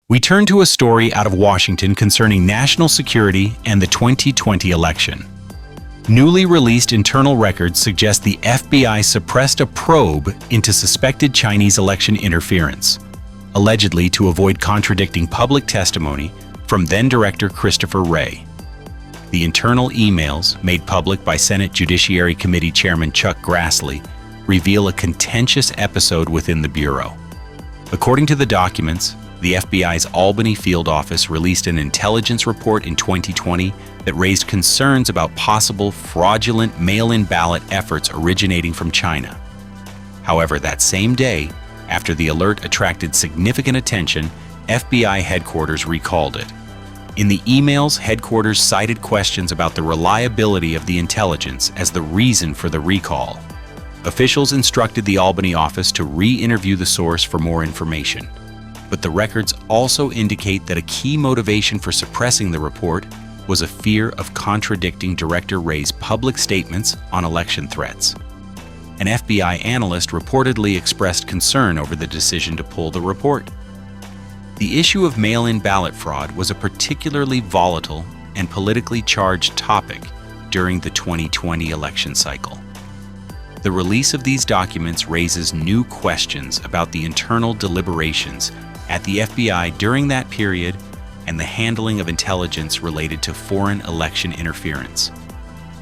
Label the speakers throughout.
Speaker 1: We turn to a story out of Washington concerning national security and the 2020 election. Newly released internal records suggest the FBI suppressed a probe into suspected Chinese election interference, allegedly to avoid contradicting public testimony from then-Director Christopher Wray. The internal emails, made public by Senate Judiciary Committee Chairman Chuck Grassley, reveal a contentious episode within the Bureau. According to the documents, the FBI's Albany field office released an intelligence report in 2020 that raised concerns about possible fraudulent mail-in ballot efforts originating from China. However, that same day, after the alert attracted significant attention, FBI headquarters recalled it. In the emails, headquarters cited questions about the reliability of the intelligence as the reason for the recall. Officials instructed the Albany office to re-interview the source for more information. But the records also indicate that a key motivation for suppressing the report was a fear of contradicting Director Wray's public statements on election threats. An FBI analyst reportedly expressed concern over the decision to pull the report. The issue of mail-in ballot fraud was a particularly volatile and politically charged topic during the 2020 election cycle. The release of these documents raises new questions about the internal deliberations at the FBI during that period and the handling of intelligence related to foreign election interference.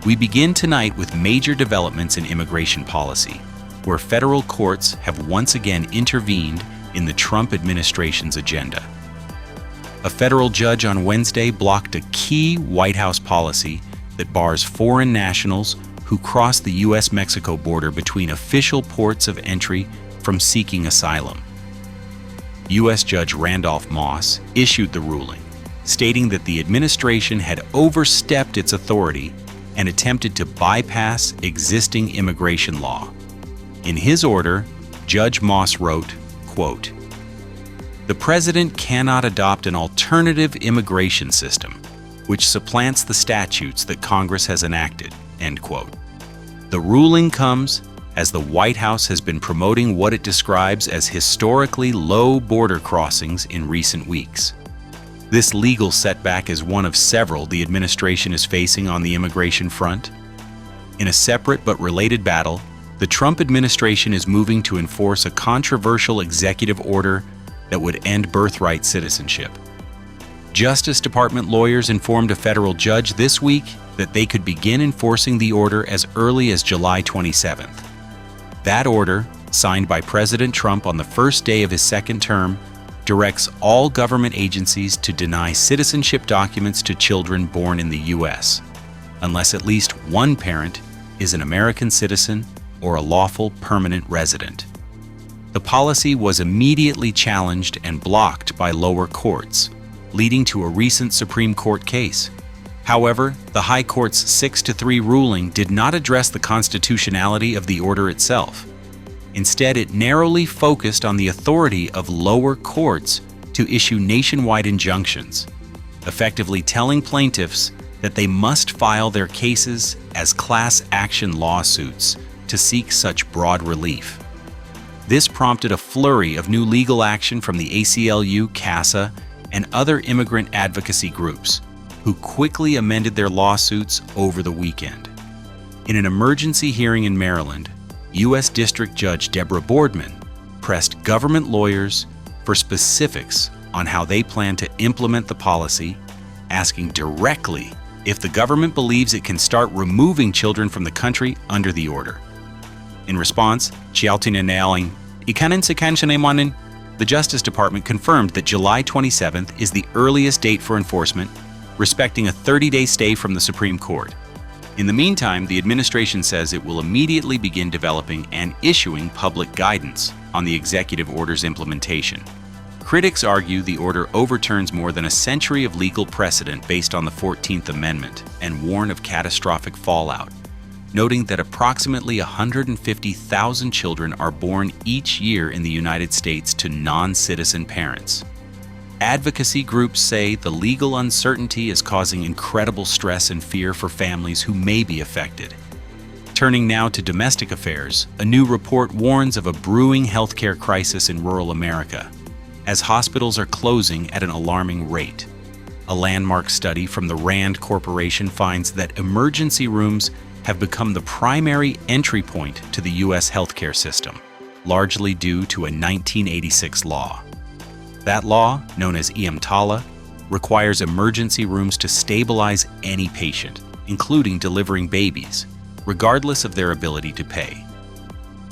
Speaker 1: We begin tonight with major developments in immigration policy, where federal courts have once again intervened in the Trump administration's agenda. A federal judge on Wednesday blocked a key White House policy that bars foreign nationals who cross the U.S.-Mexico border between official ports of entry from seeking asylum. U.S. Judge Randolph Moss issued the ruling, stating that the administration had overstepped its authority and attempted to bypass existing immigration law. In his order, Judge Moss wrote, quote, "The president cannot adopt an alternative immigration system, which supplants the statutes that Congress has enacted," end quote. The ruling comes as the White House has been promoting what it describes as historically low border crossings in recent weeks. This legal setback is one of several the administration is facing on the immigration front. In a separate but related battle, the Trump administration is moving to enforce a controversial executive order that would end birthright citizenship. Justice Department lawyers informed a federal judge this week that they could begin enforcing the order as early as July 27th. That order, signed by President Trump on the first day of his second term, directs all government agencies to deny citizenship documents to children born in the U.S., unless at least one parent is an American citizen or a lawful permanent resident. The policy was immediately challenged and blocked by lower courts, leading to a recent Supreme Court case. However, the High Court's 6-3 ruling did not address the constitutionality of the order itself. Instead, it narrowly focused on the authority of lower courts to issue nationwide injunctions, effectively telling plaintiffs that they must file their cases as class action lawsuits to seek such broad relief. This prompted a flurry of new legal action from the ACLU, CASA, and other immigrant advocacy groups, who quickly amended their lawsuits over the weekend. In an emergency hearing in Maryland, U.S. District Judge Deborah Boardman pressed government lawyers for specifics on how they plan to implement the policy, asking directly if the government believes it can start removing children from the country under the order. In response, the Justice Department confirmed that July 27th is the earliest date for enforcement, respecting a 30-day stay from the Supreme Court. In the meantime, the administration says it will immediately begin developing and issuing public guidance on the executive order's implementation. Critics argue the order overturns more than a century of legal precedent based on the 14th Amendment and warn of catastrophic fallout, noting that approximately 150,000 children are born each year in the United States to non-citizen parents. Advocacy groups say the legal uncertainty is causing incredible stress and fear for families who may be affected. Turning now to domestic affairs, a new report warns of a brewing healthcare crisis in rural America. as hospitals are closing at an alarming rate. A landmark study from the RAND Corporation finds that emergency rooms have become the primary entry point to the U.S. healthcare system, largely due to a 1986 law. That law, known as EMTALA, requires emergency rooms to stabilize any patient, including delivering babies, regardless of their ability to pay.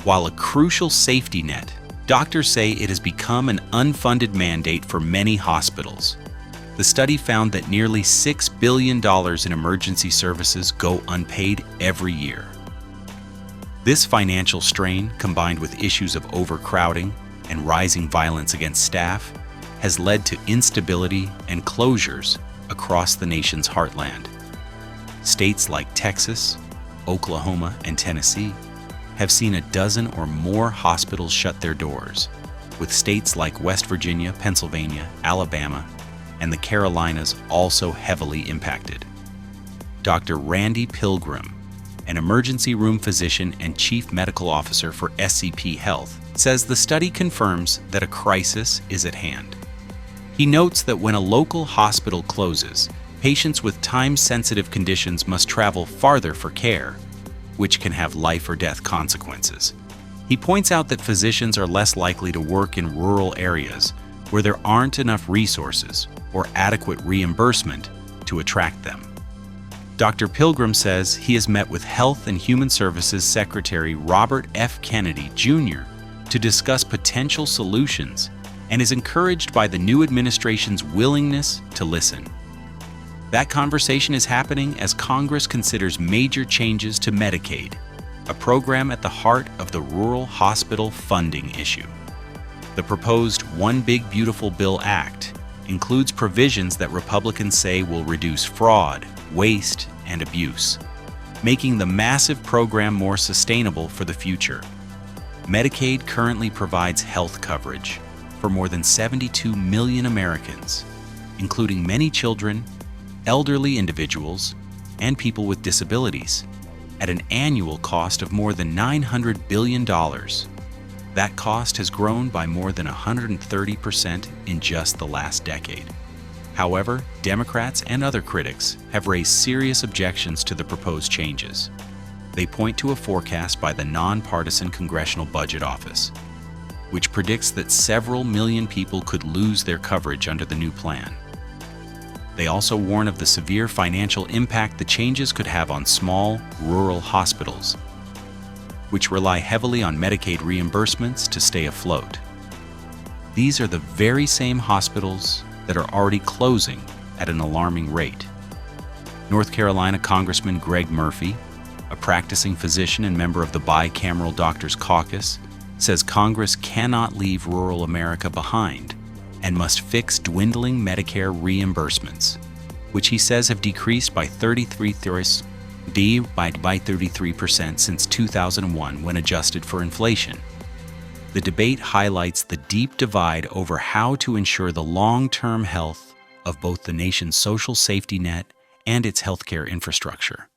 Speaker 1: While a crucial safety net, doctors say it has become an unfunded mandate for many hospitals. The study found that nearly $6 billion in emergency services go unpaid every year. This financial strain, combined with issues of overcrowding and rising violence against staff, has led to instability and closures across the nation's heartland. States like Texas, Oklahoma, and Tennessee have seen a dozen or more hospitals shut their doors, with states like West Virginia, Pennsylvania, Alabama, and the Carolinas also heavily impacted. Dr. Randy Pilgrim, an emergency room physician and chief medical officer for SCP Health, says the study confirms that a crisis is at hand. He notes that when a local hospital closes, patients with time-sensitive conditions must travel farther for care, which can have life or death consequences. He points out that physicians are less likely to work in rural areas where there aren't enough resources or adequate reimbursement to attract them. Dr. Pilgrim says he has met with Health and Human Services Secretary Robert F. Kennedy, Jr. to discuss potential solutions and is encouraged by the new administration's willingness to listen. That conversation is happening as Congress considers major changes to Medicaid, a program at the heart of the rural hospital funding issue. The proposed One Big Beautiful Bill Act includes provisions that Republicans say will reduce fraud, waste, and abuse, making the massive program more sustainable for the future. Medicaid currently provides health coverage for more than 72 million Americans, including many children, elderly individuals, and people with disabilities, at an annual cost of more than $900 billion. That cost has grown by more than 130% in just the last decade. However, Democrats and other critics have raised serious objections to the proposed changes. They point to a forecast by the nonpartisan Congressional Budget Office, which predicts that several million people could lose their coverage under the new plan. They also warn of the severe financial impact the changes could have on small, rural hospitals, which rely heavily on Medicaid reimbursements to stay afloat. These are the very same hospitals that are already closing at an alarming rate. North Carolina Congressman Greg Murphy, a practicing physician and member of the Bicameral Doctors Caucus, says Congress cannot leave rural America behind and must fix dwindling Medicare reimbursements, which he says have decreased by 33% since 2001 when adjusted for inflation. The debate highlights the deep divide over how to ensure the long-term health of both the nation's social safety net and its healthcare infrastructure.